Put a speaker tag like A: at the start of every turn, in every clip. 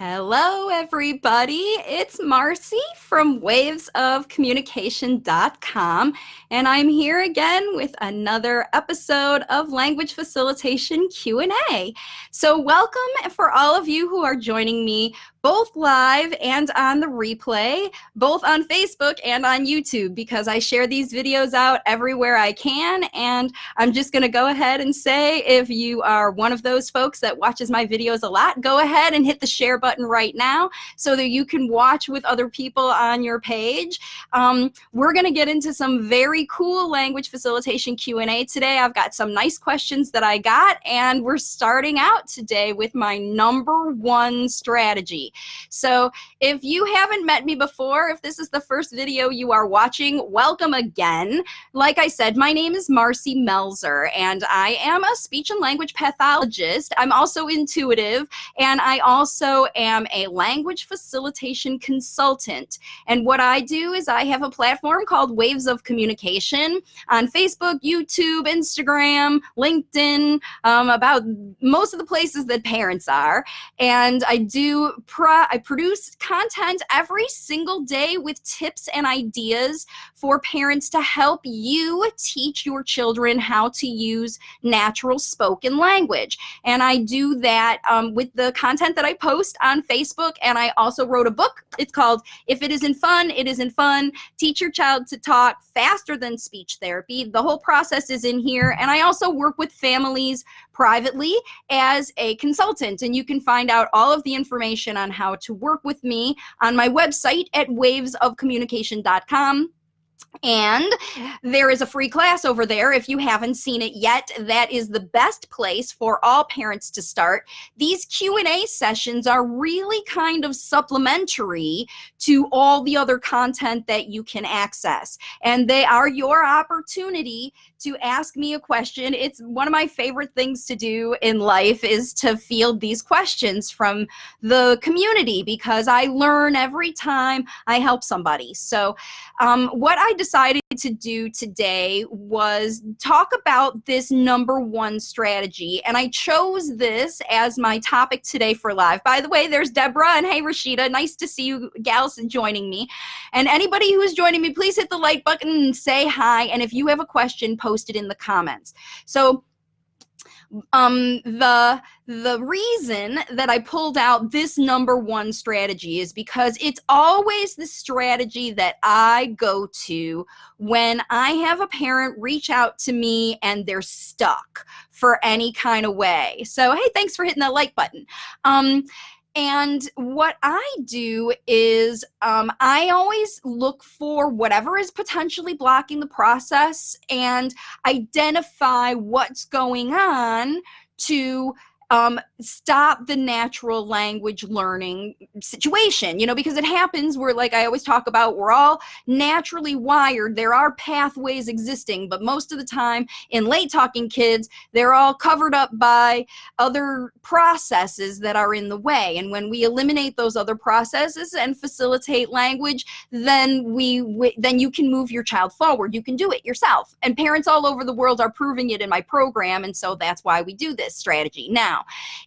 A: Hello, everybody. It's Marcy from wavesofcommunication.com, and I'm here again with another episode of Language Facilitation Q&A. So welcome for all of you who are joining me both live and on the replay, both on Facebook and on YouTube, because I share these videos out everywhere I can. And I'm just going to go ahead and say, if you are one of those folks that watches my videos a lot, go ahead and hit the share button right now so that you can watch with other people on your page. We're going to get into some very cool language facilitation Q&A today. I've got some nice questions that I got, and we're starting out today with my number one strategy. So if you haven't met me before, if this is the first video you are watching, welcome again. Like I said, my name is Marcy Melzer, and I am a speech and language pathologist. I'm also intuitive, and I also am a language facilitation consultant. And what I do is I have a platform called Waves of Communication on Facebook, YouTube, Instagram, LinkedIn, about most of the places that parents are. And I produce content every single day with tips and ideas for parents to help you teach your children how to use natural spoken language. And I do that with the content that I post on Facebook. And I also wrote a book. It's called If It Isn't Fun, It Isn't Fun. Teach Your Child to Talk Faster Than Speech Therapy. The whole process is in here. And I also work with families privately as a consultant. And you can find out all of the information on how to work with me on my website at wavesofcommunication.com. And there is a free class over there. If you haven't seen it yet, that is the best place for all parents to start. These Q&A sessions are really kind of supplementary to all the other content that you can access. And they are your opportunity to ask me a question. It's one of my favorite things to do in life is to field these questions from the community, because I learn every time I help somebody. So what I decided to do today was talk about this number one strategy, and I chose this as my topic today for live. By the way, there's Deborah, and hey Rashida, nice to see you gals joining me. And anybody who's joining me, please hit the like button and say hi, and if you have a question, post it in the comments. So the reason that I pulled out this number one strategy is because it's always the strategy that I go to when I have a parent reach out to me and they're stuck for any kind of way. So, hey, thanks for hitting that like button. And what I do is I always look for whatever is potentially blocking the process and identify what's going on to stop the natural language learning situation, because it happens where, like I always talk about, we're all naturally wired. There are pathways existing, but most of the time in late talking kids, they're all covered up by other processes that are in the way. And when we eliminate those other processes and facilitate language, then then you can move your child forward. You can do it yourself. And parents all over the world are proving it in my program. And so that's why we do this strategy. Now,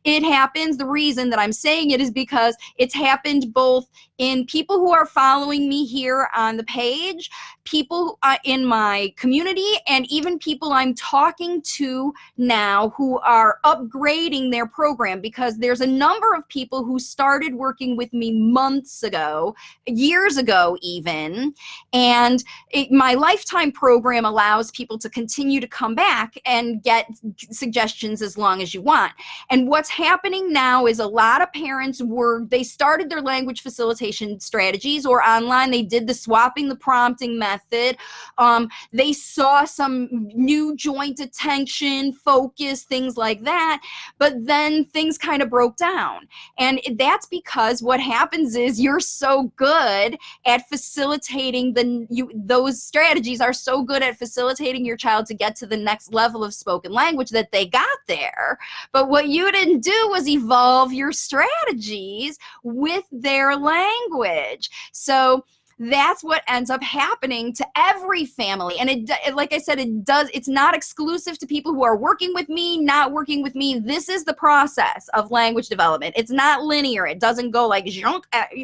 A: it happens, the reason that I'm saying it is because it's happened both in people who are following me here on the page, people in my community, and even people I'm talking to now who are upgrading their program, because there's a number of people who started working with me months ago, years ago even, and my lifetime program allows people to continue to come back and get suggestions as long as you want. And what's happening now is a lot of parents they started their language facilitation strategies, or online they did the swapping the prompting method. They saw some new joint attention, focus, things like that, but then things kind of broke down. And that's because what happens is you're so good at facilitating those strategies are so good at facilitating your child to get to the next level of spoken language that they got there. But what you didn't do was evolve your strategies with their language. So that's what ends up happening to every family. And like I said, it's not exclusive to people who are working with me, not working with me. This is the process of language development. It's not linear. It doesn't go like,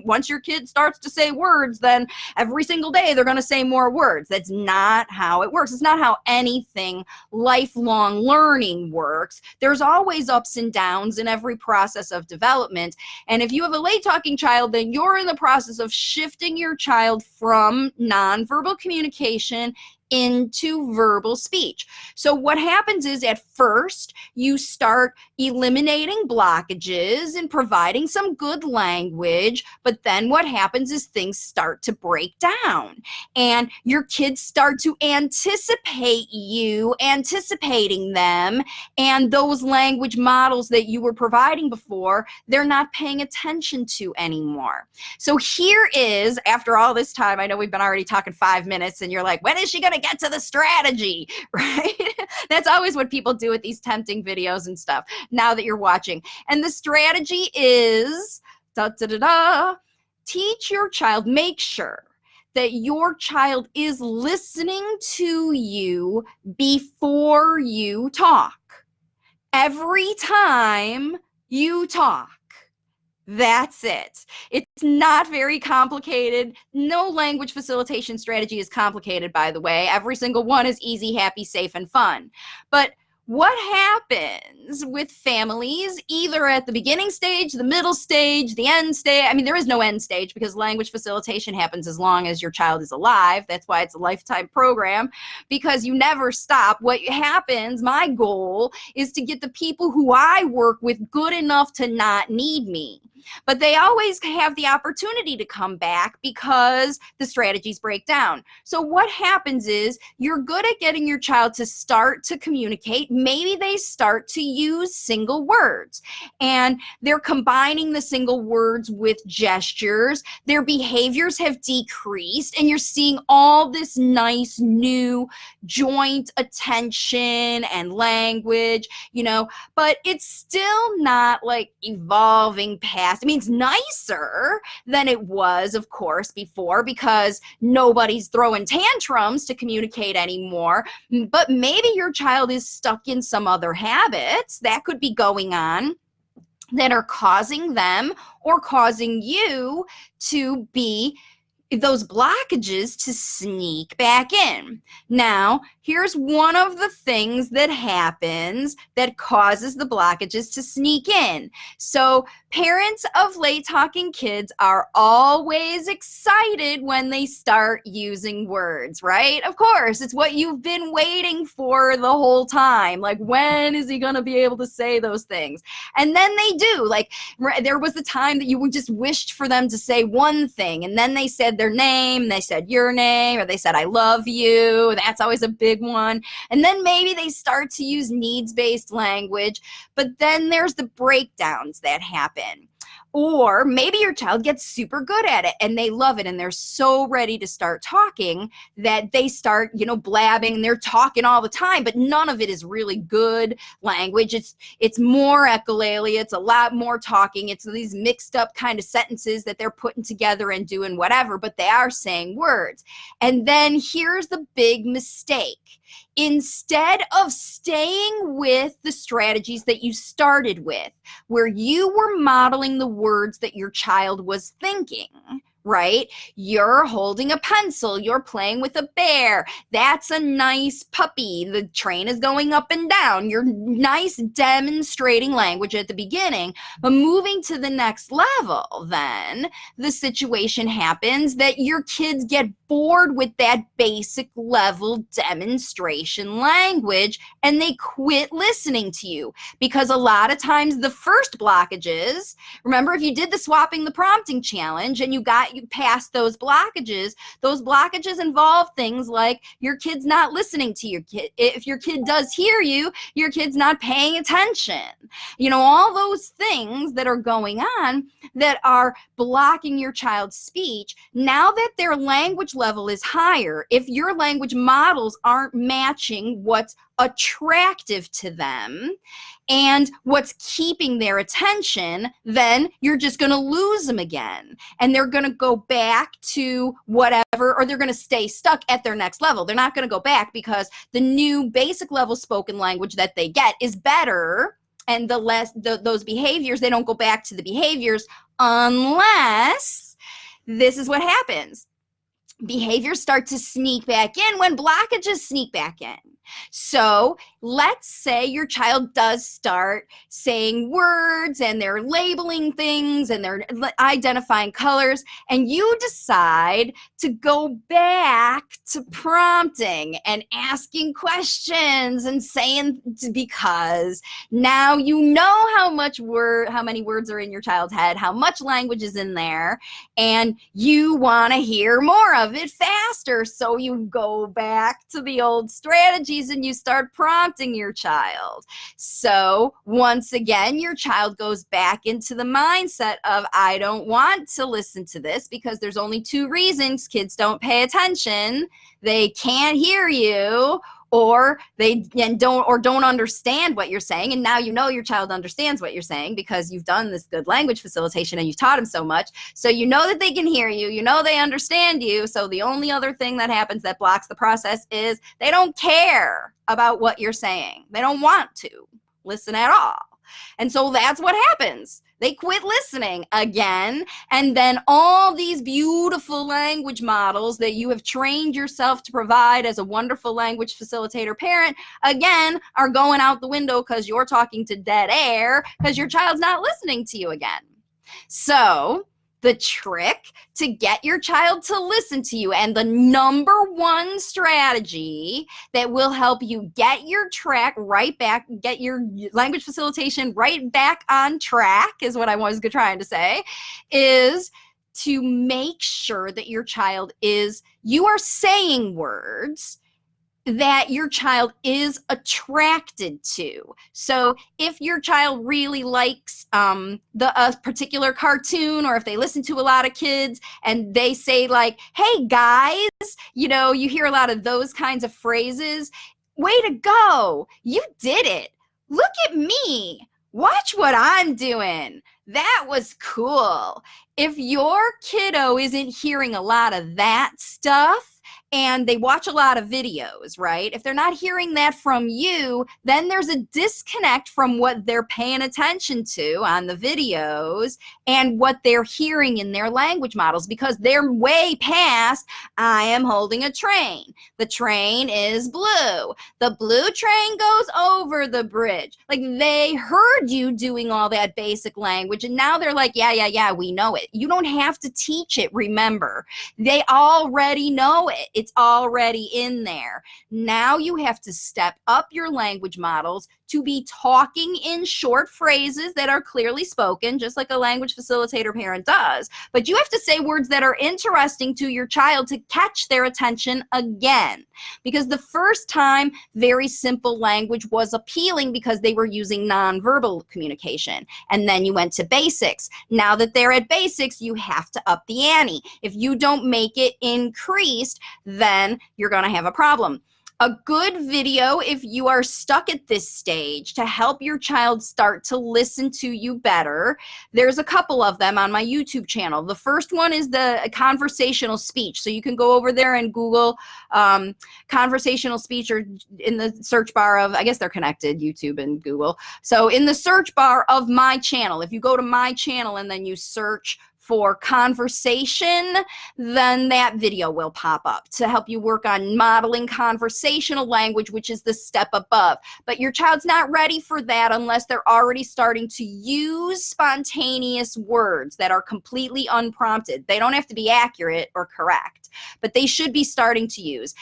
A: once your kid starts to say words, then every single day they're going to say more words. That's not how it works. It's not how anything lifelong learning works. There's always ups and downs in every process of development. And if you have a late talking child, then you're in the process of shifting your child from nonverbal communication into verbal speech. So what happens is, at first, you start eliminating blockages and providing some good language, but then what happens is things start to break down, and your kids start to anticipate you anticipating them, and those language models that you were providing before, they're not paying attention to anymore. So here is, after all this time, I know we've been already talking 5 minutes, and you're like, when is she going to get to the strategy, right? That's always what people do with these tempting videos and stuff, now that you're watching. And the strategy is, teach your child, make sure that your child is listening to you before you talk. Every time you talk. That's it. It's not very complicated. No language facilitation strategy is complicated, by the way. Every single one is easy, happy, safe, and fun. But what happens with families, either at the beginning stage, the middle stage, the end stage? I mean, there is no end stage, because language facilitation happens as long as your child is alive. That's why it's a lifetime program, because you never stop. What happens, my goal is to get the people who I work with good enough to not need me. But they always have the opportunity to come back because the strategies break down. So what happens is, you're good at getting your child to start to communicate. Maybe they start to use single words, and they're combining the single words with gestures. Their behaviors have decreased, and you're seeing all this nice new joint attention and language, but it's still not like evolving past. I mean, it's nicer than it was, of course, before, because nobody's throwing tantrums to communicate anymore. But maybe your child is stuck in some other habits that could be going on that are causing them or causing you to be those blockages to sneak back in. Now, here's one of the things that happens that causes the blockages to sneak in. So parents of late talking kids are always excited when they start using words, right? Of course, it's what you've been waiting for the whole time. Like, when is he going to be able to say those things? And then they do. Like, there was the time that you just wished for them to say one thing, and then they said their name, they said your name, or they said I love you. That's always a big one. And then maybe they start to use needs-based language, but then there's the breakdowns that happen. Or maybe your child gets super good at it and they love it and they're so ready to start talking that they start, blabbing, and they're talking all the time, but none of it is really good language. It's more echolalia. It's a lot more talking. It's these mixed up kind of sentences that they're putting together and doing whatever, but they are saying words. And then here's the big mistake. Instead of staying with the strategies that you started with, where you were modeling the words that your child was thinking, right? You're holding a pencil, you're playing with a bear. That's a nice puppy. The train is going up and down. You're nice demonstrating language at the beginning, but moving to the next level, then the situation happens that your kids get bored with that basic level demonstration language and they quit listening to you, because a lot of times the first blockages, remember, if you did the swapping the prompting challenge and you past those blockages involve things like your kid's not listening to your kid. If your kid does hear you, your kid's not paying attention. All those things that are going on that are blocking your child's speech. Now that their language level is higher. If your language models aren't matching what's attractive to them and what's keeping their attention, then you're just going to lose them again. And they're going to go back to whatever, or they're going to stay stuck at their next level. They're not going to go back because the new basic level spoken language that they get is better. And those behaviors, they don't go back to the behaviors unless this is what happens. Behaviors start to sneak back in when blockages sneak back in. So let's say your child does start saying words and they're labeling things and they're identifying colors, and you decide to go back to prompting and asking questions and saying, because now you know how many words are in your child's head, how much language is in there, and you want to hear more of it faster. So you go back to the old strategies and you start prompting your child. So once again, your child goes back into the mindset of, I don't want to listen to this, because there's only two reasons kids don't pay attention. They can't hear you, or they don't understand what you're saying. And now you know your child understands what you're saying because you've done this good language facilitation and you've taught them so much. So you know that they can hear you, you know they understand you. So the only other thing that happens that blocks the process is they don't care about what you're saying. They don't want to listen at all. And so that's what happens. They quit listening again. And then all these beautiful language models that you have trained yourself to provide as a wonderful language facilitator parent, again, are going out the window because you're talking to dead air because your child's not listening to you again. So the trick to get your child to listen to you, and the number one strategy that will help you get your track right back, get your language facilitation right back on track, is what I was trying to say, is to make sure that your child you are saying words that your child is attracted to. So if your child really likes a particular cartoon, or if they listen to a lot of kids and they say like, hey guys, you hear a lot of those kinds of phrases. Way to go. You did it. Look at me. Watch what I'm doing. That was cool. If your kiddo isn't hearing a lot of that stuff, and they watch a lot of videos, right? If they're not hearing that from you, then there's a disconnect from what they're paying attention to on the videos and what they're hearing in their language models, because they're way past, I am holding a train. The train is blue. The blue train goes over the bridge. Like, they heard you doing all that basic language, and now they're like, yeah, we know it. You don't have to teach it, remember. They already know it. It's already in there. Now you have to step up your language models to be talking in short phrases that are clearly spoken, just like a language facilitator parent does. But you have to say words that are interesting to your child to catch their attention again. Because the first time, very simple language was appealing because they were using nonverbal communication. And then you went to basics. Now that they're at basics, you have to up the ante. If you don't make it increased, then you're going to have a problem. A good video, if you are stuck at this stage, to help your child start to listen to you better, there's a couple of them on my YouTube channel. The first one is the conversational speech. So you can go over there and Google conversational speech, or in the search bar of, I guess they're connected, YouTube and Google. So in the search bar of my channel, if you go to my channel and then you search for conversation, then that video will pop up to help you work on modeling conversational language, which is the step above. But your child's not ready for that unless they're already starting to use spontaneous words that are completely unprompted. They don't have to be accurate or correct, but they should be starting to use.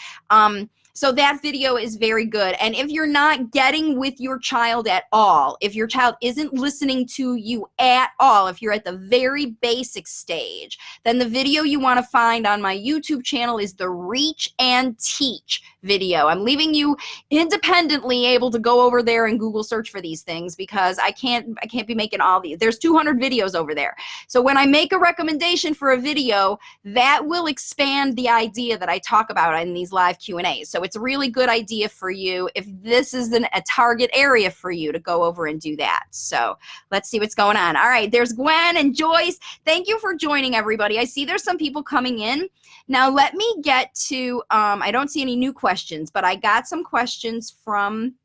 A: So that video is very good. And if you're not getting with your child at all, if your child isn't listening to you at all, if you're at the very basic stage, then the video you want to find on my YouTube channel is the Reach and Teach video. I'm leaving you independently able to go over there and Google search for these things, because I can't be making all these. There's 200 videos over there. So when I make a recommendation for a video, that will expand the idea that I talk about in these live Q&As. So it's a really good idea for you if this is a target area for you to go over and do that. So let's see what's going on. All right, there's Gwen and Joyce. Thank you for joining, everybody. I see there's some people coming in. Now let me get to, I don't see any new questions, but I got some questions from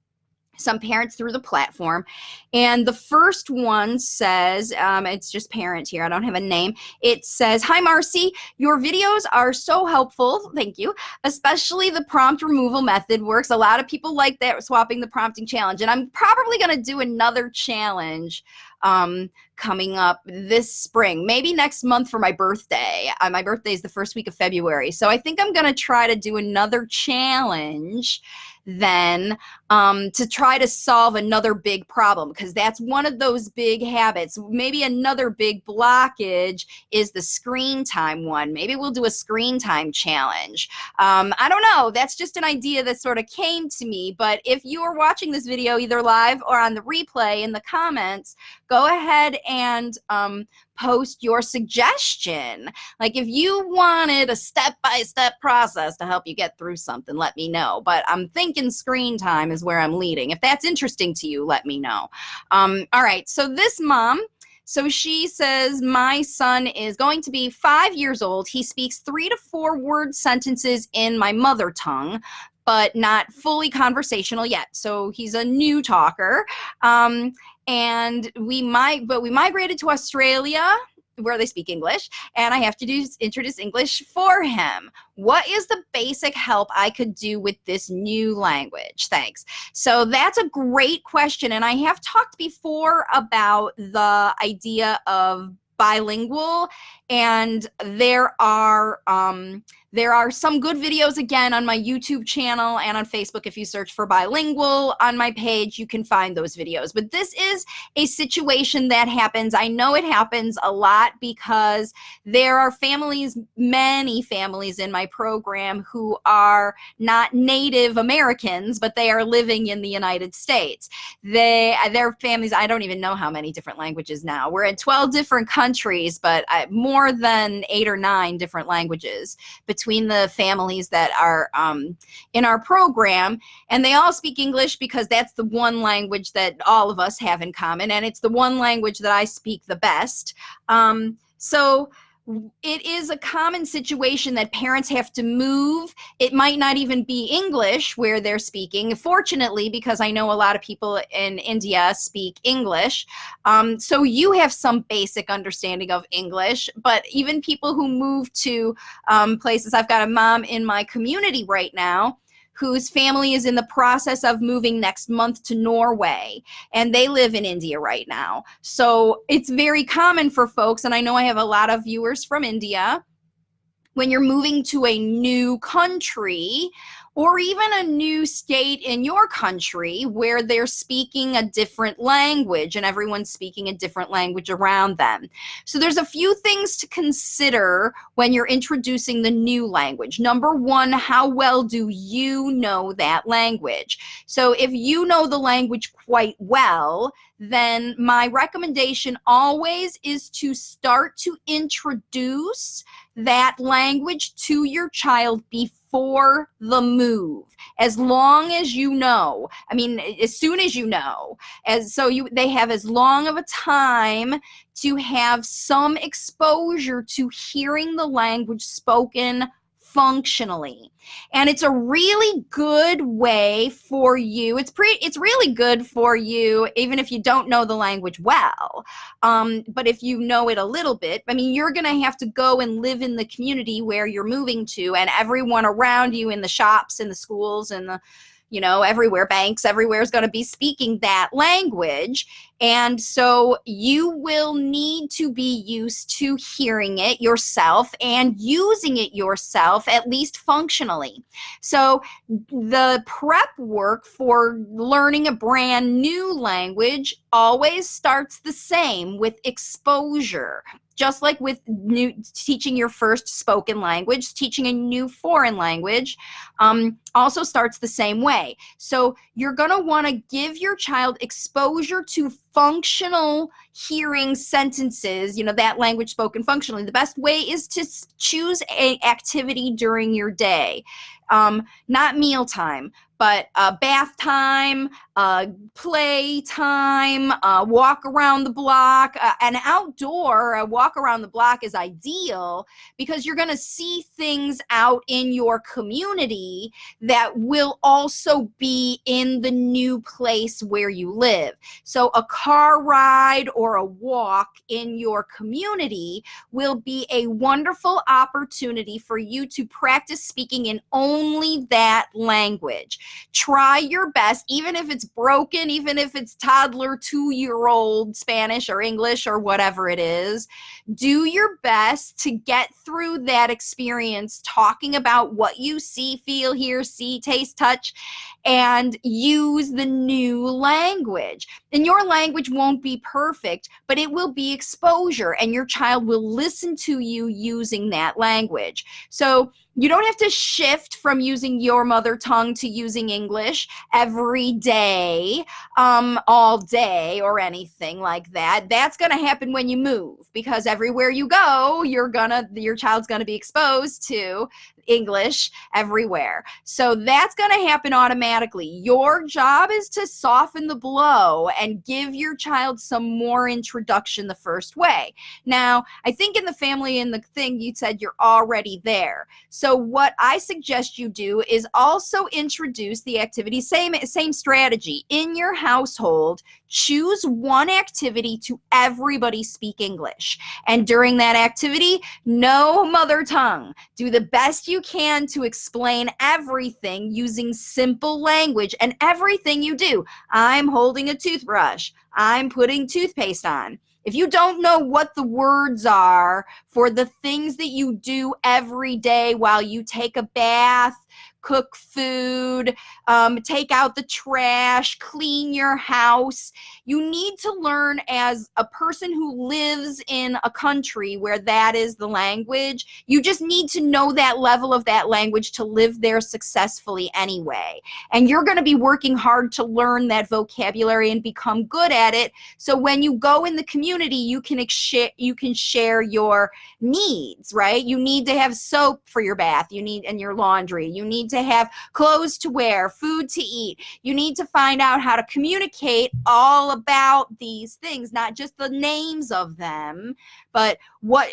A: some parents through the platform. And the first one says, it's just parent here, I don't have a name. It says, "Hi Marcy, your videos are so helpful, thank you, especially the prompt removal method works. A lot of people like that, swapping the prompting challenge, and I'm probably gonna do another challenge coming up this spring, maybe next month for my birthday. My birthday is the first week of February, so I think I'm gonna try to do another challenge then to try to solve another big problem, because that's one of those big habits. Maybe another big blockage is the screen time one. Maybe we'll do a screen time challenge. I don't know. That's just an idea that sort of came to me. But if you are watching this video either live or on the replay, in the comments, go ahead and post your suggestion. Like if you wanted a step-by-step process to help you get through something, let me know. But I'm thinking screen time is where I'm leading. If that's interesting to you, let me know. All right, so this mom, so she says, "My son is going to be 5 years old. He speaks 3 to 4 word sentences in my mother tongue, but not fully conversational yet. So he's a new talker. And we migrated to Australia, where they speak English, and I have to introduce English for him. What is the basic help I could do with this new language? Thanks." So that's a great question, and I have talked before about the idea of bilingual, and there are some good videos, again, on my YouTube channel and on Facebook. If you search for bilingual on my page, you can find those videos. But this is a situation that happens. I know it happens a lot because there are families, many families in my program who are not Native Americans, but they are living in the United States. Their families, I don't even know how many different languages now. We're in 12 different countries, but more than 8 or 9 different languages between the families that are in our program. And they all speak English because that's the one language that all of us have in common, and it's the one language that I speak the best. So it is a common situation that parents have to move. It might not even be English where they're speaking, fortunately, because I know a lot of people in India speak English. So you have some basic understanding of English, but even people who move to places, I've got a mom in my community right now whose family is in the process of moving next month to Norway, and they live in India right now. So it's very common for folks, and I know I have a lot of viewers from India, when you're moving to a new country or even a new state in your country where they're speaking a different language and everyone's speaking a different language around them. So there's a few things to consider when you're introducing the new language. Number one, how well do you know that language? So if you know the language quite well, then my recommendation always is to start to introduce that language to your child before the move, as long as you know. I mean, as soon as you know, they have as long of a time to have some exposure to hearing the language spoken functionally. And it's a really good way for you. It's really good for you even if you don't know the language well. But if you know it a little bit, I mean, you're going to have to go and live in the community where you're moving to, and everyone around you in the shops, in the schools, and the everywhere, banks, everywhere is going to be speaking that language. And so you will need to be used to hearing it yourself and using it yourself, at least functionally. So the prep work for learning a brand new language always starts the same, with exposure. Just like with teaching your first spoken language, teaching a new foreign language also starts the same way. So you're going to want to give your child exposure to functional hearing sentences, that language spoken functionally. The best way is to choose an activity during your day. Not mealtime, but bath time, play time, walk around the block. An outdoor walk around the block is ideal because you're going to see things out in your community that will also be in the new place where you live. So a car ride or a walk in your community will be a wonderful opportunity for you to practice speaking in only that language. Try your best, even if it's broken, even if it's toddler, 2-year-old Spanish or English or whatever it is. Do your best to get through that experience talking about what you see, feel, hear, see, taste, touch, and use the new language. And your language won't be perfect, but it will be exposure, and your child will listen to you using that language. So you don't have to shift from using your mother tongue to using English every day, all day, or anything like that. That's going to happen when you move, because everywhere you go, your child's going to be exposed to English everywhere. So that's going to happen automatically. Your job is to soften the blow and give your child some more introduction the first way. Now, I think in the family and the thing you said you're already there. So what I suggest you do is also introduce the activity, same strategy. In your household, choose one activity to everybody speak English. And during that activity, no mother tongue. Do the best you can to explain everything using simple language. And everything you do, I'm holding a toothbrush, I'm putting toothpaste on. If you don't know what the words are for the things that you do every day while you take a bath, cook food, take out the trash, clean your house, you need to learn as a person who lives in a country where that is the language. You just need to know that level of that language to live there successfully anyway. And you're going to be working hard to learn that vocabulary and become good at it. So when you go in the community, you can share your needs, right? You need to have soap for your bath, and your laundry. You need to have clothes to wear, food to eat. You need to find out how to communicate all about these things, not just the names of them, but what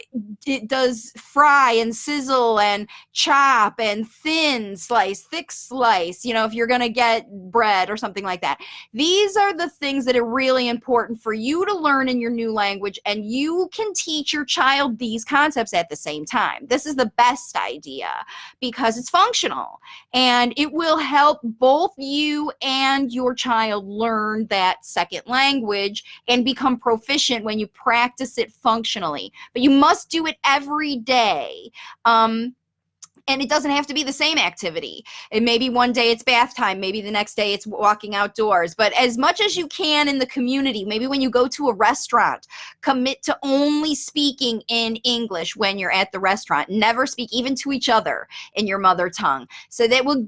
A: it does fry and sizzle and chop and thin slice, thick slice, if you're going to get bread or something like that. These are the things that are really important for you to learn in your new language, and you can teach your child these concepts at the same time. This is the best idea because it's functional, and it will help both you and your child learn that second language and become proficient when you practice it functionally. But you must do it every day. And it doesn't have to be the same activity. And maybe one day it's bath time. Maybe the next day it's walking outdoors. But as much as you can in the community, maybe when you go to a restaurant, commit to only speaking in English when you're at the restaurant. Never speak even to each other in your mother tongue. So that will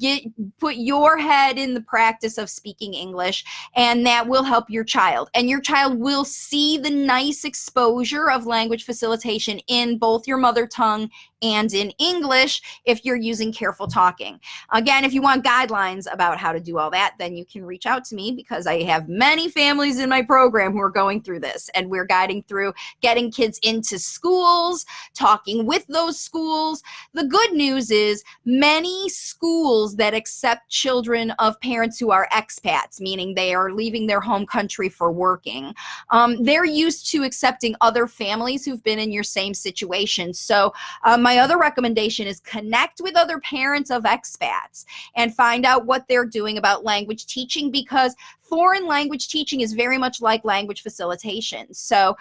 A: put your head in the practice of speaking English, and that will help your child. And your child will see the nice exposure of language facilitation in both your mother tongue and in English if you're using careful talking. Again, if you want guidelines about how to do all that, then you can reach out to me, because I have many families in my program who are going through this, and we're guiding through getting kids into schools, talking with those schools. The good news is many schools that accept children of parents who are expats, meaning they are leaving their home country for working, they're used to accepting other families who've been in your same situation. So my other recommendation is connect with other parents of expats and find out what they're doing about language teaching, because foreign language teaching is very much like language facilitation. So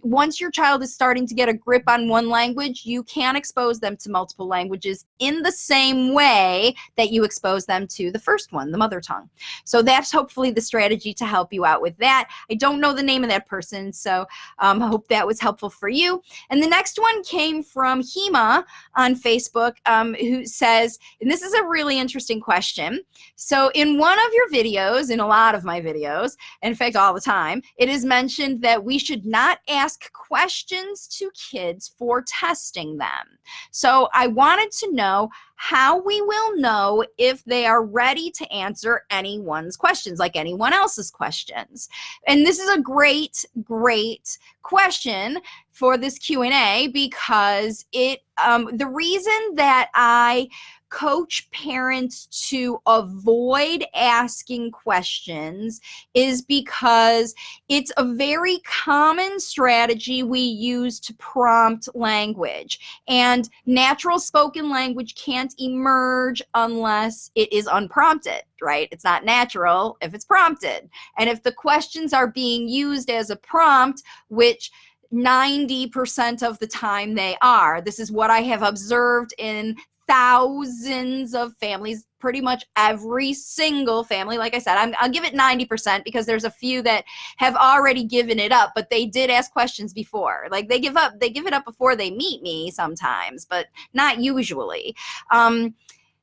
A: once your child is starting to get a grip on one language, you can expose them to multiple languages in the same way that you expose them to the first one, the mother tongue. So that's hopefully the strategy to help you out with that. I don't know the name of that person, so I hope that was helpful for you. And the next one came from Hema on Facebook, who says, and this is a really interesting question. So in one of your videos, in a lot of my videos, in fact, all the time, it is mentioned that we should not ask questions to kids for testing them. So I wanted to know how we will know if they are ready to answer anyone's questions, like anyone else's questions. And this is a great, great question for this Q&A, because the reason that I coach parents to avoid asking questions is because it's a very common strategy we use to prompt language. And natural spoken language can't emerge unless it is unprompted, right? It's not natural if it's prompted. And if the questions are being used as a prompt, which 90% of the time they are, this is what I have observed in thousands of families, pretty much every single family. Like I said, I'll give it 90% because there's a few that have already given it up, but they did ask questions before. Like they give it up before they meet me sometimes, but not usually.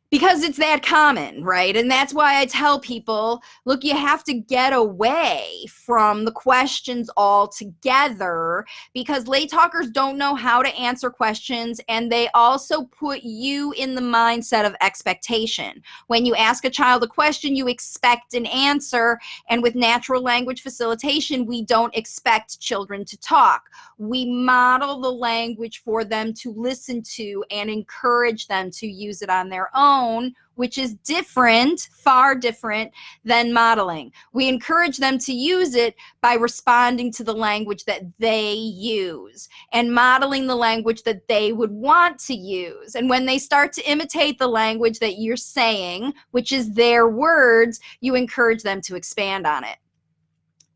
A: Because it's that common, right? And that's why I tell people, look, you have to get away from the questions altogether, because late talkers don't know how to answer questions, and they also put you in the mindset of expectation. When you ask a child a question, you expect an answer, and with natural language facilitation, we don't expect children to talk. We model the language for them to listen to and encourage them to use it on their own, which is different, far different than modeling. We encourage them to use it by responding to the language that they use and modeling the language that they would want to use. And when they start to imitate the language that you're saying, which is their words, you encourage them to expand on it.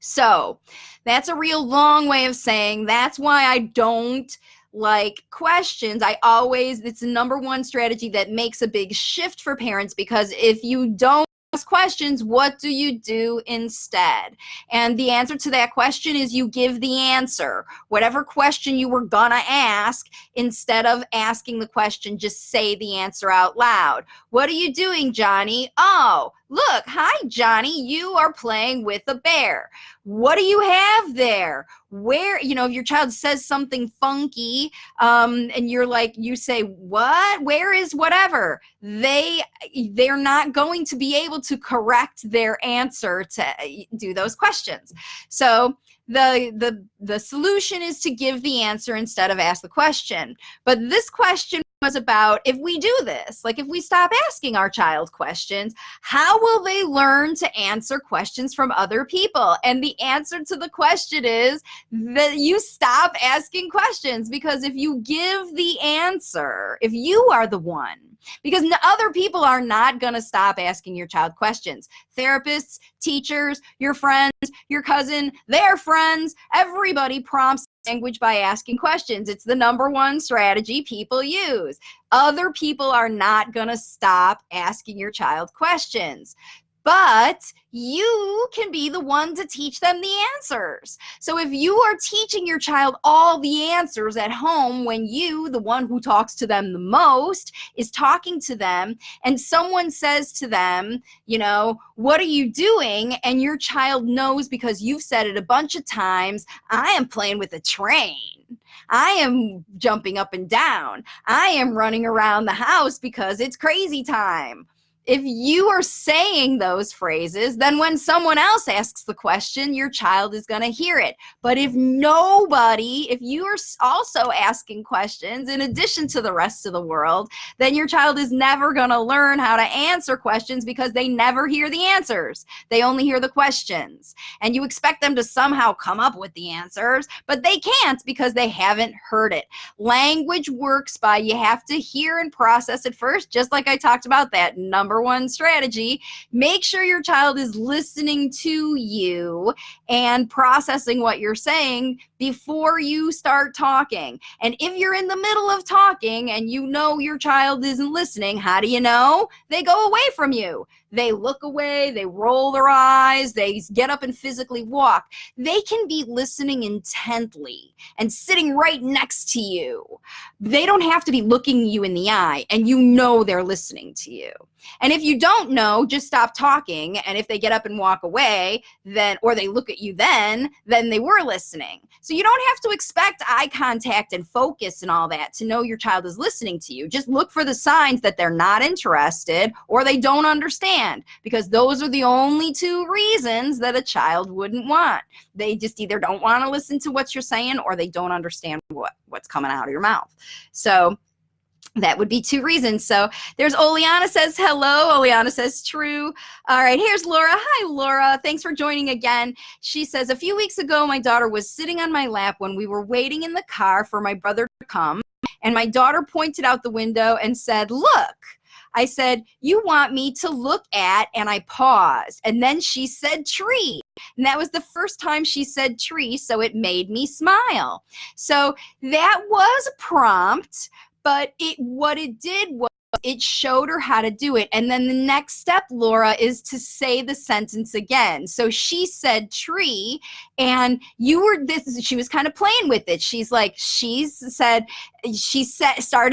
A: So that's a real long way of saying that's why I don't like questions. It's the number one strategy that makes a big shift for parents, because if you don't ask questions, what do you do instead? And the answer to that question is you give the answer. Whatever question you were gonna ask, instead of asking the question, just say the answer out loud. What are you doing, Johnny? Oh, look, hi, Johnny, you are playing with a bear. What do you have there? Where, if your child says something funky, and you say, what? Where is whatever? They're not going to be able to correct their answer to do those questions. So the solution is to give the answer instead of ask the question. But this question was about, if we do this, like if we stop asking our child questions, how will they learn to answer questions from other people? And the answer to the question is that you stop asking questions, because if you give the answer, if you are the one, because other people are not going to stop asking your child questions. Therapists, teachers, your friends, your cousin, their friends, everybody prompts language by asking questions. It's the number one strategy people use. Other people are not going to stop asking your child questions. But you can be the one to teach them the answers. So if you are teaching your child all the answers at home, when you, the one who talks to them the most, is talking to them, and someone says to them, what are you doing? And your child knows, because you've said it a bunch of times, I am playing with a train. I am jumping up and down. I am running around the house because it's crazy time. If you are saying those phrases, then when someone else asks the question, your child is going to hear it. But if you are also asking questions in addition to the rest of the world, then your child is never going to learn how to answer questions, because they never hear the answers. They only hear the questions. And you expect them to somehow come up with the answers, but they can't, because they haven't heard it. Language works by, you have to hear and process it first, just like I talked about that number number one strategy. Make sure your child is listening to you and processing what you're saying before you start talking. And if you're in the middle of talking and you know your child isn't listening, how do you know? They go away from you. They look away, they roll their eyes, they get up and physically walk. They can be listening intently and sitting right next to you. They don't have to be looking you in the eye, and you know they're listening to you. And if you don't know, just stop talking. And if they get up and walk away, then, or they look at you then they were listening. So you don't have to expect eye contact and focus and all that to know your child is listening to you. Just look for the signs that they're not interested or they don't understand, because those are the only two reasons that a child wouldn't want. They just either don't want to listen to what you're saying or they don't understand what's coming out of your mouth. So that would be two reasons. So there's Oleana says hello. Oleana says true. All right, here's Laura. Hi, Laura. Thanks for joining again. She says, a few weeks ago, my daughter was sitting on my lap when we were waiting in the car for my brother to come. And my daughter pointed out the window and said, look. I said, you want me to look at, and I paused. And then she said tree. And that was the first time she said tree, so it made me smile. So that was a prompt. But what it did was it showed her how to do it. And then the next step, Laura, is to say the sentence again. So she said tree, and she was kind of playing with it. She started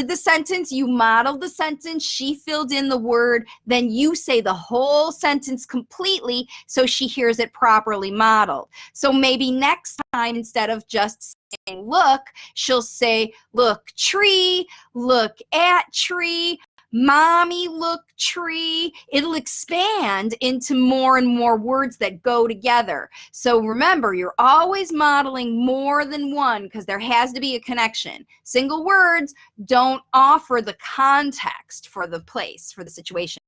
A: the sentence, you modeled the sentence, she filled in the word, then you say the whole sentence completely so she hears it properly modeled. So maybe next time, instead of just saying look, she'll say look tree, look at tree, mommy look tree. It'll expand into more and more words that go together. So remember, you're always modeling more than one because there has to be a connection. Single words don't offer the context for the place, for the situation.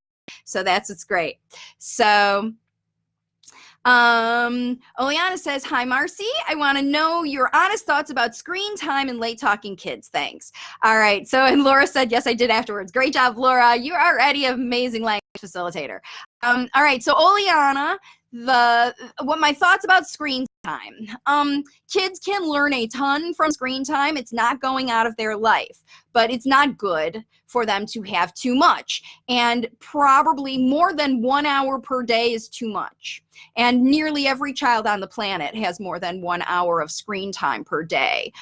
A: So that's what's great. So Oleana says, hi, Marcy. I want to know your honest thoughts about screen time and late talking kids. Thanks. All right. So, and Laura said, yes, I did afterwards. Great job, Laura. You're already an amazing language facilitator. All right. So, Oleana, what my thoughts about screen time. Kids can learn a ton from screen time. It's not going out of their life, but it's not good for them to have too much. And probably more than 1 hour per day is too much. And nearly every child on the planet has more than 1 hour of screen time per day.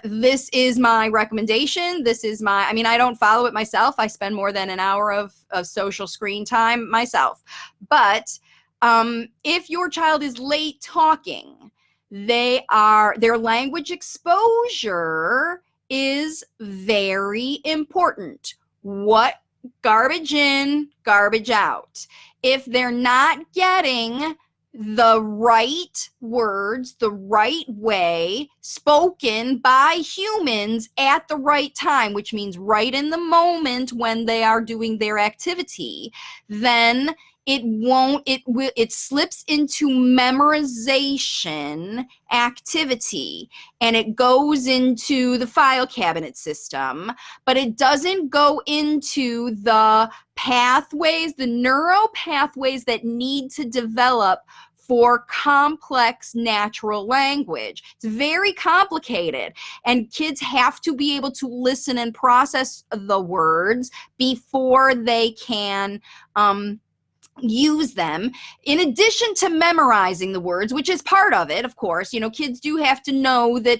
A: This is my recommendation. I don't follow it myself. I spend more than an hour of social screen time myself. But if your child is late talking, their language exposure is very important. What garbage in, garbage out. If they're not getting the right words, the right way, spoken by humans at the right time, which means right in the moment when they are doing their activity, then it slips into memorization activity and it goes into the file cabinet system, but it doesn't go into the pathways, the neural pathways that need to develop for complex natural language. It's very complicated, and kids have to be able to listen and process the words before they can use them, in addition to memorizing the words, which is part of it, of course. Kids do have to know that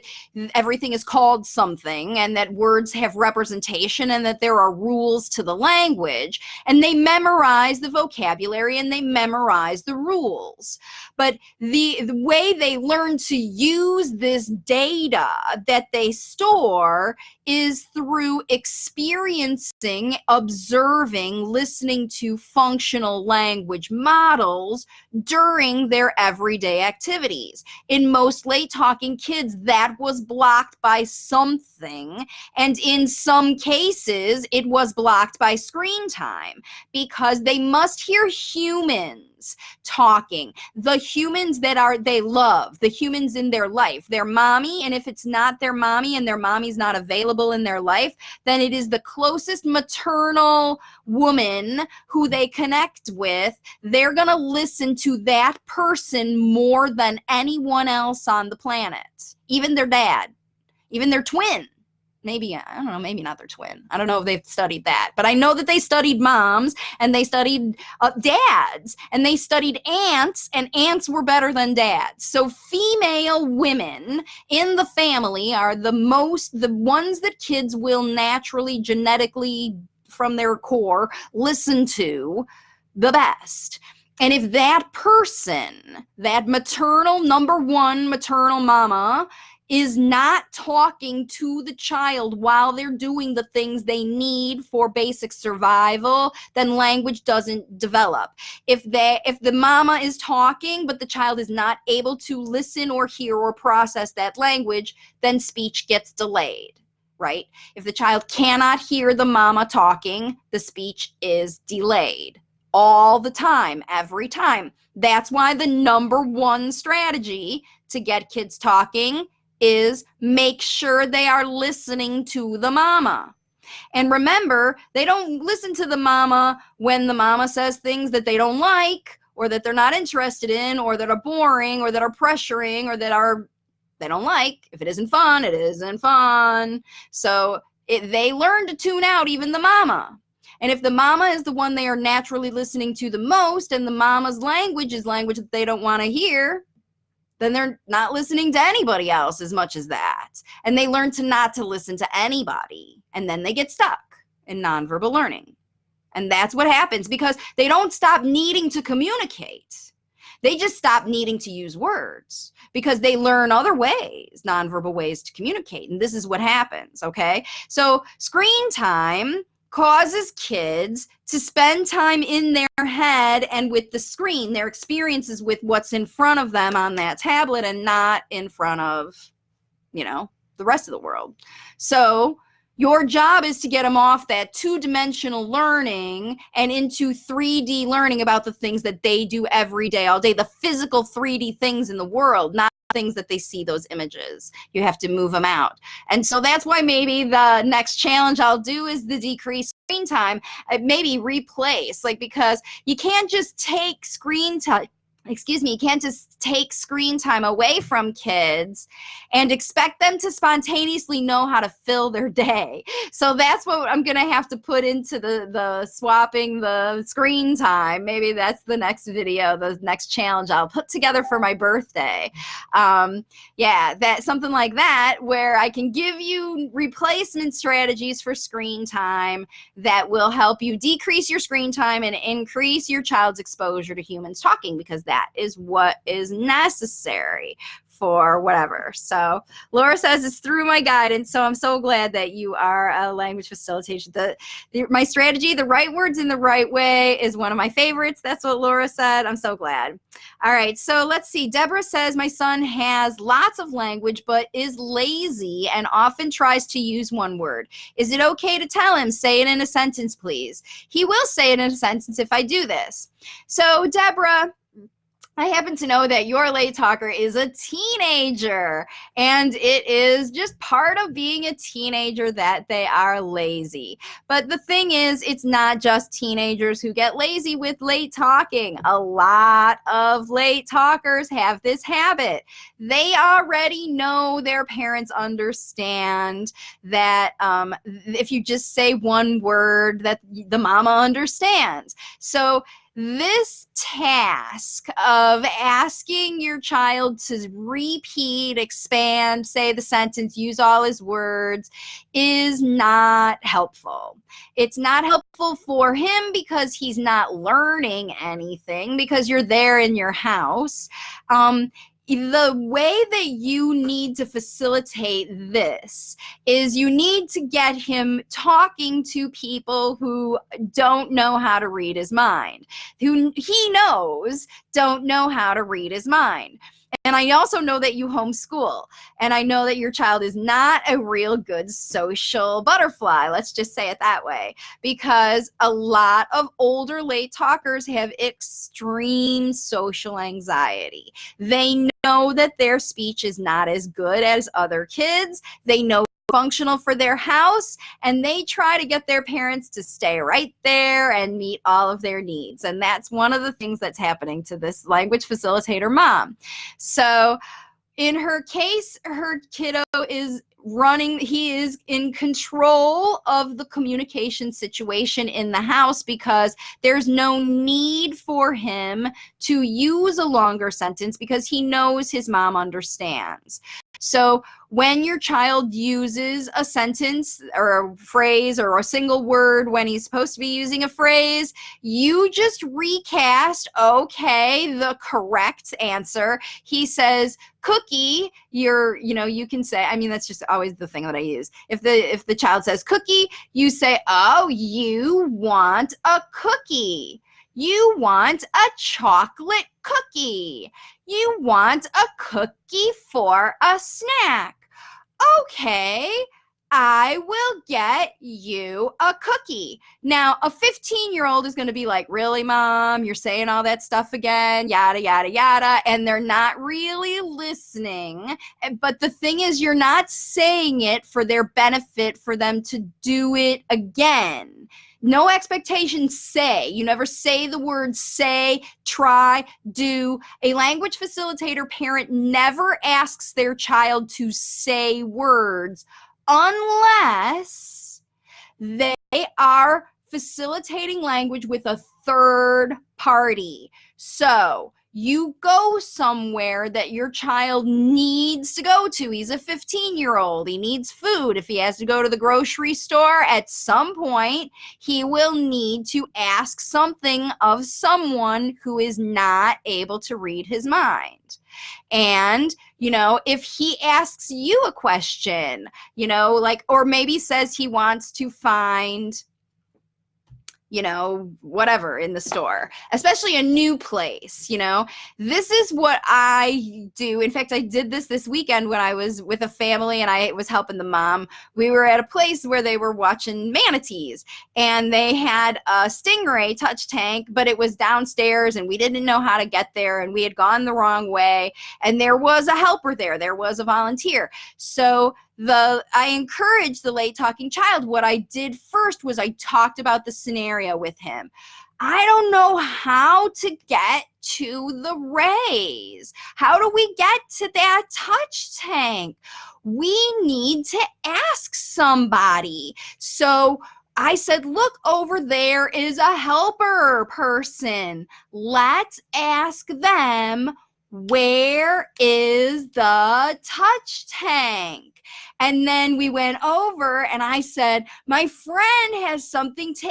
A: everything is called something and that words have representation and that there are rules to the language, and they memorize the vocabulary and they memorize the rules. But the way they learn to use this data that they store is through experiencing, observing, listening to functional language models during their everyday activities. In most late talking kids, that was blocked by something, and in some cases, it was blocked by screen time because they must hear humans. humans talking, the humans that they love, the humans in their life, their mommy. And if it's not their mommy and their mommy's not available in their life, then it is the closest maternal woman who they connect with. They're going to listen to that person more than anyone else on the planet, even their dad, even their twin. Maybe, I don't know, maybe not their twin. I don't know if they've studied that, but I know that they studied moms and they studied dads and they studied aunts, and aunts were better than dads. So female women in the family are the ones that kids will naturally, genetically, from their core, listen to the best. And if that person, that number one maternal mama, is not talking to the child while they're doing the things they need for basic survival, then language doesn't develop. If the mama is talking, but the child is not able to listen or hear or process that language, then speech gets delayed, right? If the child cannot hear the mama talking, the speech is delayed all the time, every time. That's why the number one strategy to get kids talking is make sure they are listening to the mama. And remember, they don't listen to the mama when the mama says things that they don't like, or that they're not interested in, or that are boring, or that are pressuring, or that they don't like. If it isn't fun, it isn't fun. So they learn to tune out even the mama. And if the mama is the one they are naturally listening to the most, and the mama's language is language that they don't want to hear, then they're not listening to anybody else as much as that. And they learn to not to listen to anybody. And then they get stuck in nonverbal learning. And that's what happens, because they don't stop needing to communicate. They just stop needing to use words because they learn other ways, nonverbal ways to communicate. And this is what happens, okay? So screen time causes kids to spend time in their head and with the screen, their experiences with what's in front of them on that tablet, and not in front of, the rest of the world. So your job is to get them off that two-dimensional learning and into 3D learning about the things that they do every day, all day, the physical 3D things in the world, not things that they see, those images. You have to move them out. And so that's why maybe the next challenge I'll do is the decreased screen time. Maybe replace, because you can't just take screen time. You can't just take screen time away from kids and expect them to spontaneously know how to fill their day. So that's what I'm going to have to put into the swapping the screen time. Maybe that's the next video, the next challenge I'll put together for my birthday. That something like that, where I can give you replacement strategies for screen time that will help you decrease your screen time and increase your child's exposure to humans talking, because that is what is necessary for whatever. So Laura says it's through my guidance. So I'm so glad that you are a language facilitation. My strategy, the right words in the right way, is one of my favorites. That's what Laura said. I'm so glad. All right. So let's see. Deborah says my son has lots of language, but is lazy and often tries to use one word. Is it okay to tell him, say it in a sentence, please? He will say it in a sentence if I do this. So Deborah, I happen to know that your late talker is a teenager, and it is just part of being a teenager that they are lazy. But the thing is, it's not just teenagers who get lazy with late talking. A lot of late talkers have this habit. They already know their parents understand that if you just say one word, that the mama understands. So this task of asking your child to repeat, expand, say the sentence, use all his words, is not helpful. It's not helpful for him because he's not learning anything, because you're there in your house. The way that you need to facilitate this is you need to get him talking to people who don't know how to read his mind, who he knows don't know how to read his mind. And I also know that you homeschool. And I know that your child is not a real good social butterfly. Let's just say it that way. Because a lot of older late talkers have extreme social anxiety. They know that their speech is not as good as other kids. They know functional for their house, and they try to get their parents to stay right there and meet all of their needs. And that's one of the things that's happening to this language facilitator mom. So in her case, her kiddo is he is in control of the communication situation in the house because there's no need for him to use a longer sentence because he knows his mom understands. So when your child uses a sentence or a phrase or a single word when he's supposed to be using a phrase, you just recast, okay, the correct answer. He says cookie, you can say, I mean, that's just always the thing that I use. If the child says cookie, you say, oh, you want a cookie. You want a chocolate cookie. You want a cookie for a snack. Okay, I will get you a cookie. Now, a 15-year-old is going to be like, really, Mom? You're saying all that stuff again? Yada, yada, yada. And they're not really listening. But the thing is, you're not saying it for their benefit for them to do it again. No expectations say. You never say the word say, try, do. A language facilitator parent never asks their child to say words unless they are facilitating language with a third party. So you go somewhere that your child needs to go to. He's a 15-year-old. He needs food. If he has to go to the grocery store at some point, he will need to ask something of someone who is not able to read his mind. And, if he asks you a question, or maybe says he wants to find whatever in the store, especially a new place, this is what I do. In fact, I did this weekend when I was with a family and I was helping the mom. We were at a place where they were watching manatees and they had a stingray touch tank, but it was downstairs and we didn't know how to get there and we had gone the wrong way. And there was a helper there. There was a volunteer. So I encouraged the late talking child. What I did first was I talked about the scenario with him. I don't know how to get to the raise. How do we get to that touch tank? We need to ask somebody. So I said, look, over there is a helper person. Let's ask them, where is the touch tank? And then we went over and I said, my friend has something to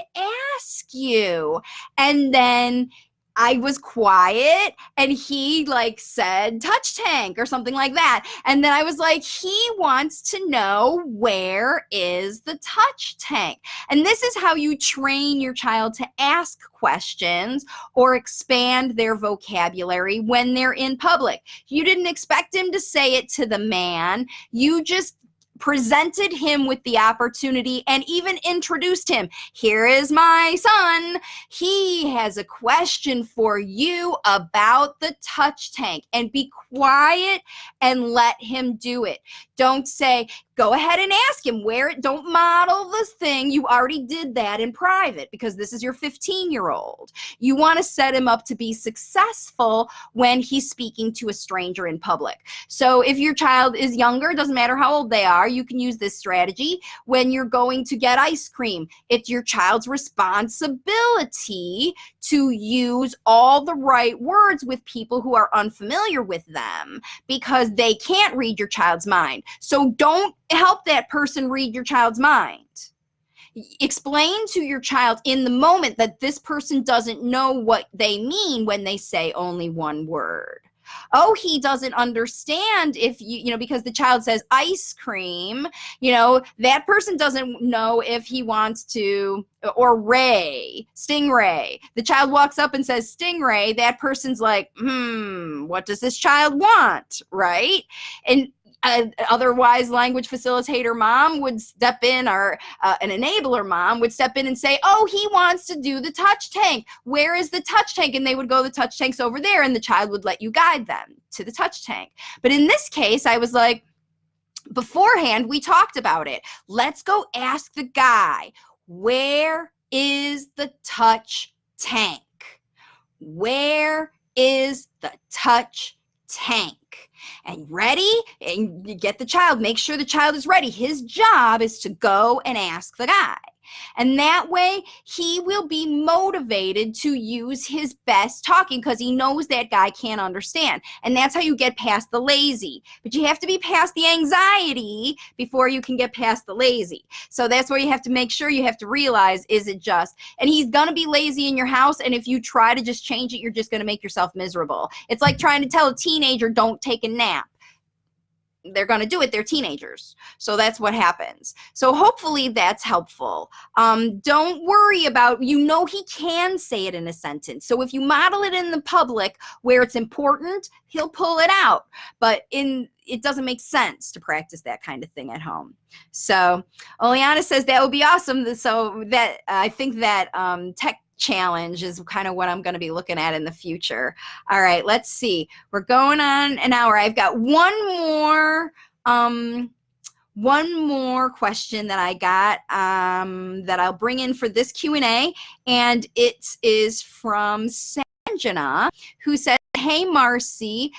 A: ask you. And then I was quiet and he said touch tank or something like that. And then I was like, he wants to know, where is the touch tank? And this is how you train your child to ask questions or expand their vocabulary when they're in public. You didn't expect him to say it to the man. You just presented him with the opportunity and even introduced him. Here is my son. He has a question for you about the touch tank, and be quiet and let him do it. Don't say, go ahead and ask him where. Don't model this thing. You already did that in private because this is your 15-year-old. You want to set him up to be successful when he's speaking to a stranger in public. So if your child is younger, doesn't matter how old they are, you can use this strategy. When you're going to get ice cream, it's your child's responsibility to use all the right words with people who are unfamiliar with them because they can't read your child's mind. So don't help that person read your child's mind. Explain to your child in the moment that this person doesn't know what they mean when they say only one word. Oh, he doesn't understand if because the child says ice cream, that person doesn't know if he wants to, or stingray. The child walks up and says stingray. That person's like, what does this child want? Right? And otherwise, language facilitator mom would step in, or an enabler mom would step in and say, oh, he wants to do the touch tank. Where is the touch tank? And they would go, the touch tank's over there, and the child would let you guide them to the touch tank. But in this case, I was like, beforehand, we talked about it. Let's go ask the guy, where is the touch tank? Where is the touch tank? And ready? And you get the child, make sure the child is ready. His job is to go and ask the guy. And that way he will be motivated to use his best talking, because he knows that guy can't understand. And that's how you get past the lazy. But you have to be past the anxiety before you can get past the lazy. So that's where you have to make sure, you have to realize, is it just, and he's going to be lazy in your house. And if you try to just change it, you're just going to make yourself miserable. It's like trying to tell a teenager, don't take a nap. They're going to do it. They're teenagers. So that's what happens. So hopefully that's helpful. Don't worry about, he can say it in a sentence. So if you model it in the public where it's important, he'll pull it out. But it doesn't make sense to practice that kind of thing at home. So Oleana says that would be awesome. So that I think that tech challenge is kind of what I'm going to be looking at in the future. All right, let's see. We're going on an hour. I've got one more question that I got that I'll bring in for this Q&A, and it is from Sanjana, who said, hey, Marcy,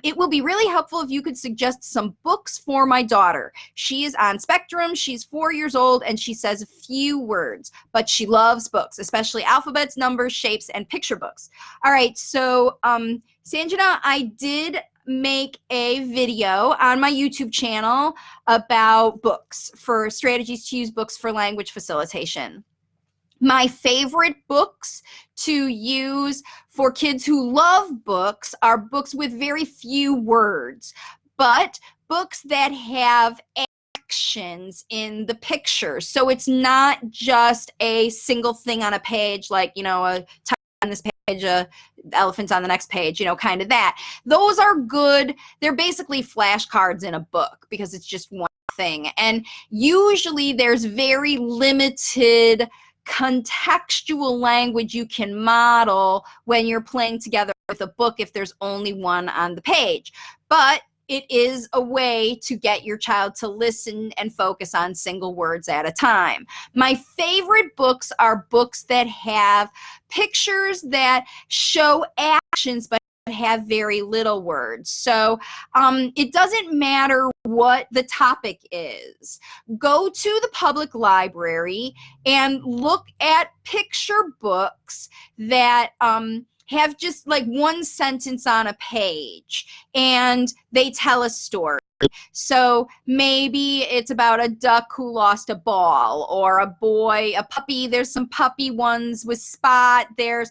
A: it will be really helpful if you could suggest some books for my daughter. She is on spectrum. She's 4 years old, and she says a few words, but she loves books, especially alphabets, numbers, shapes, and picture books. All right, so Sanjana, I did make a video on my YouTube channel about books, for strategies to use books for language facilitation. My favorite books to use for kids who love books are books with very few words, but books that have actions in the pictures. So it's not just a single thing on a page, like, a tiger on this page, elephants on the next page, kind of that. Those are good. They're basically flashcards in a book because it's just one thing. And usually there's very limited contextual language you can model when you're playing together with a book if there's only one on the page. But it is a way to get your child to listen and focus on single words at a time. My favorite books are books that have pictures that show actions but have very little words. So it doesn't matter what the topic is. Go to the public library and look at picture books that have just like one sentence on a page, and they tell a story. So maybe it's about a duck who lost a ball, or a boy, a puppy. There's some puppy ones with Spot. There's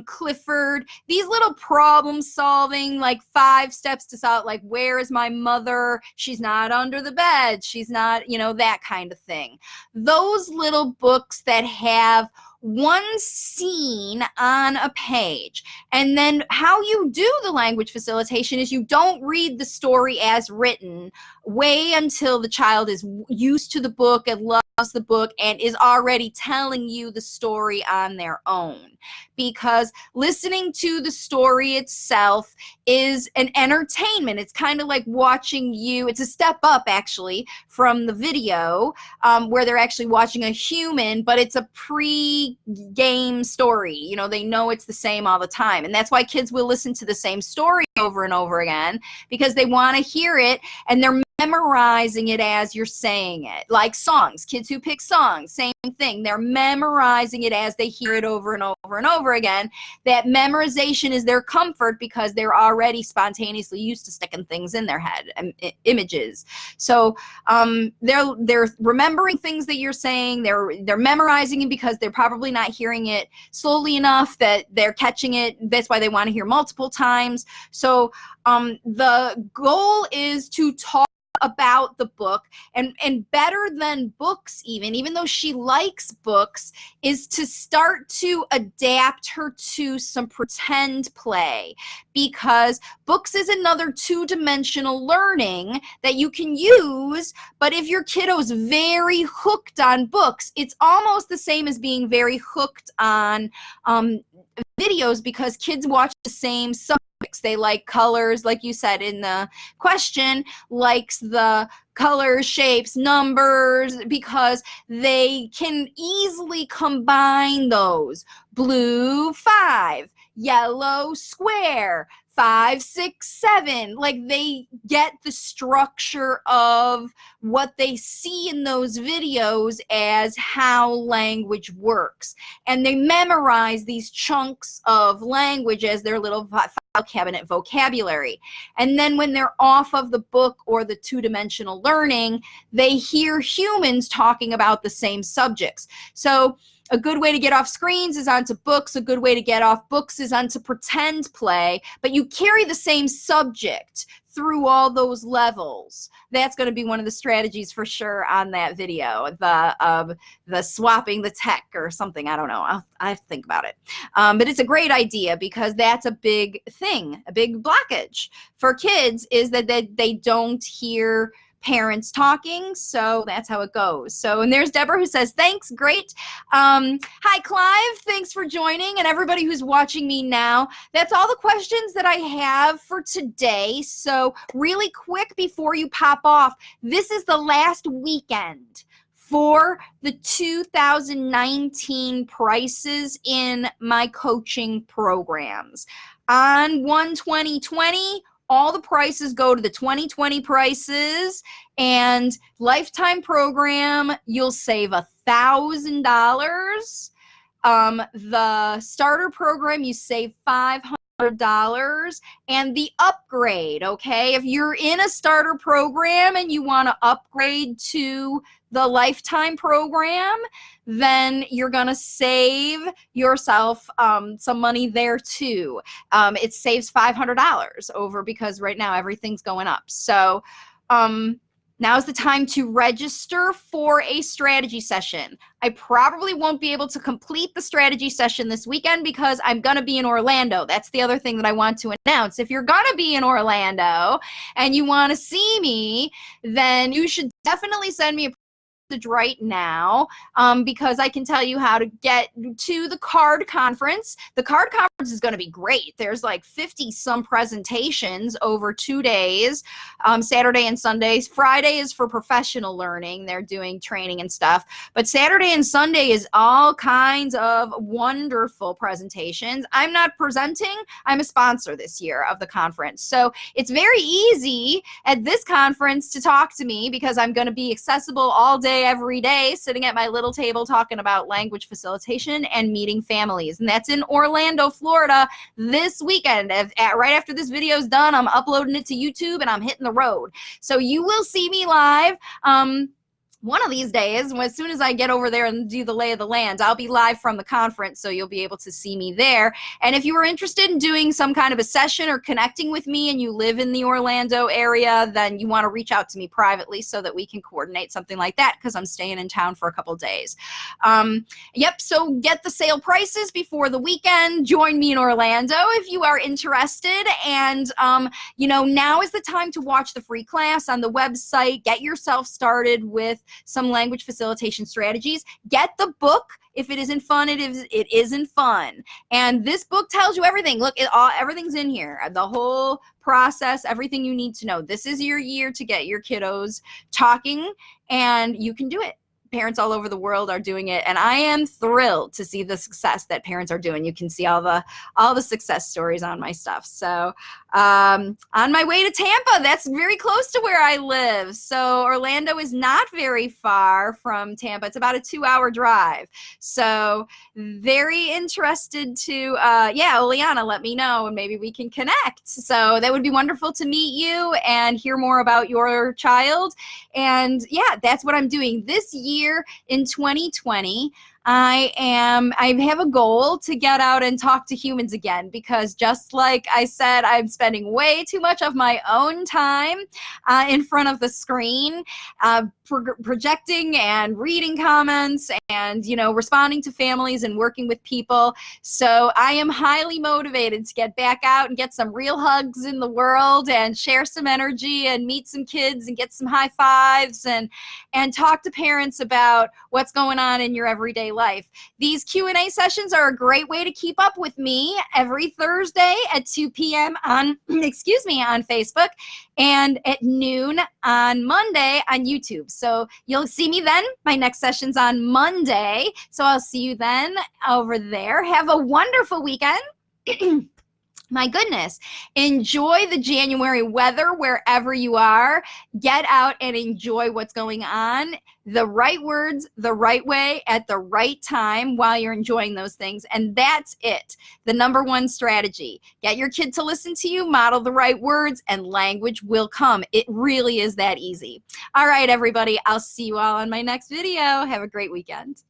A: Clifford. These little problem solving, like 5 steps to solve, like, where is my mother? She's not under the bed. She's not, that kind of thing. Those little books that have one scene on a page. And then how you do the language facilitation is you don't read the story as written. Wait until the child is used to the book and loves the book and is already telling you the story on their own. Because listening to the story itself is an entertainment. It's kind of like watching you. It's a step up, actually, from the video where they're actually watching a human, but it's a pre-game story. They know it's the same all the time. And that's why kids will listen to the same story over and over again, because they want to hear it, and they're memorizing it as you're saying it. Like songs, kids who pick songs, same thing. They're memorizing it as they hear it over and over and over again. That memorization is their comfort because they're already spontaneously used to sticking things in their head, images. So they're remembering things that you're saying. They're memorizing it because they're probably not hearing it slowly enough that they're catching it. That's why they want to hear multiple times. So the goal is to talk about the book, and better than books, even though she likes books, is to start to adapt her to some pretend play, because books is another two-dimensional learning that you can use. But if your kiddo's very hooked on books, it's almost the same as being very hooked on videos, because kids watch the same subjects. They like colors, like you said in the question, likes the colors, shapes, numbers, because they can easily combine those. Blue, 5, yellow, square, 5, 6, 7. Like, they get the structure of what they see in those videos as how language works. And they memorize these chunks of language as their little file cabinet vocabulary. And then when they're off of the book or the two-dimensional learning, they hear humans talking about the same subjects. So a good way to get off screens is onto books. A good way to get off books is onto pretend play, but you carry the same subject through all those levels. That's going to be one of the strategies for sure on that video, the swapping the tech or something. I don't know. I have to think about it. But it's a great idea, because that's a big thing, a big blockage for kids, is that they don't hear parents talking. So that's how it goes. So, and there's Deborah who says, thanks, great. Hi, Clive, thanks for joining, and everybody who's watching me now. That's all the questions that I have for today. So really quick before you pop off, this is the last weekend for the 2019 prices in my coaching programs. On 1/20/20, all the prices go to the 2020 prices, and lifetime program, you'll save $1,000. The starter program, you save $500, and the upgrade, okay? If you're in a starter program and you want to upgrade to the lifetime program, then you're going to save yourself some money there too. It saves $500 over, because right now everything's going up. So now's the time to register for a strategy session. I probably won't be able to complete the strategy session this weekend because I'm going to be in Orlando. That's the other thing that I want to announce. If you're going to be in Orlando and you want to see me, then you should definitely send me a right now, because I can tell you how to get to the CARD conference. The CARD conference is going to be great. There's like 50 some presentations over 2 days, Saturday and Sundays. Friday is for professional learning. They're doing training and stuff. But Saturday and Sunday is all kinds of wonderful presentations. I'm not presenting. I'm a sponsor this year of the conference. So it's very easy at this conference to talk to me, because I'm going to be accessible all day, every day, sitting at my little table talking about language facilitation and meeting families. And that's in Orlando, Florida this weekend. Right after this video is done, I'm uploading it to YouTube and I'm hitting the road. So you will see me live. One of these days, as soon as I get over there and do the lay of the land, I'll be live from the conference, so you'll be able to see me there. And if you are interested in doing some kind of a session or connecting with me and you live in the Orlando area, then you want to reach out to me privately so that we can coordinate something like that, because I'm staying in town for a couple days. Yep, so get the sale prices before the weekend. Join me in Orlando if you are interested. And, you know, now is the time to watch the free class on the website. Get yourself started with some language facilitation strategies. Get the book. If it isn't fun, it isn't fun. And this book tells you everything. Look, everything's in here. The whole process, everything you need to know. This is your year to get your kiddos talking, and you can do it. parents all over the world are doing it, and I am thrilled to see the success that parents are doing. You can see all the success stories on my stuff. So on my way to Tampa, that's very close to where I live. So Orlando is not very far from Tampa. It's about a 2-hour drive. So very interested to, Oleana, let me know and maybe we can connect. So that would be wonderful to meet you and hear more about your child. And yeah, that's what I'm doing this year in 2020. I have a goal to get out and talk to humans again, because just like I said, I'm spending way too much of my own time in front of the screen, projecting and reading comments and, responding to families and working with people. So I am highly motivated to get back out and get some real hugs in the world and share some energy and meet some kids and get some high fives and talk to parents about what's going on in your everyday life. These Q&A sessions are a great way to keep up with me every Thursday at 2 p.m. on Facebook, and at noon on Monday on YouTube. So you'll see me then. My next session's on Monday. So I'll see you then over there. Have a wonderful weekend. My goodness, enjoy the January weather wherever you are. Get out and enjoy what's going on. The right words, the right way, at the right time while you're enjoying those things. And that's it. The number one strategy. Get your kid to listen to you, model the right words, and language will come. It really is that easy. All right, everybody. I'll see you all on my next video. Have a great weekend.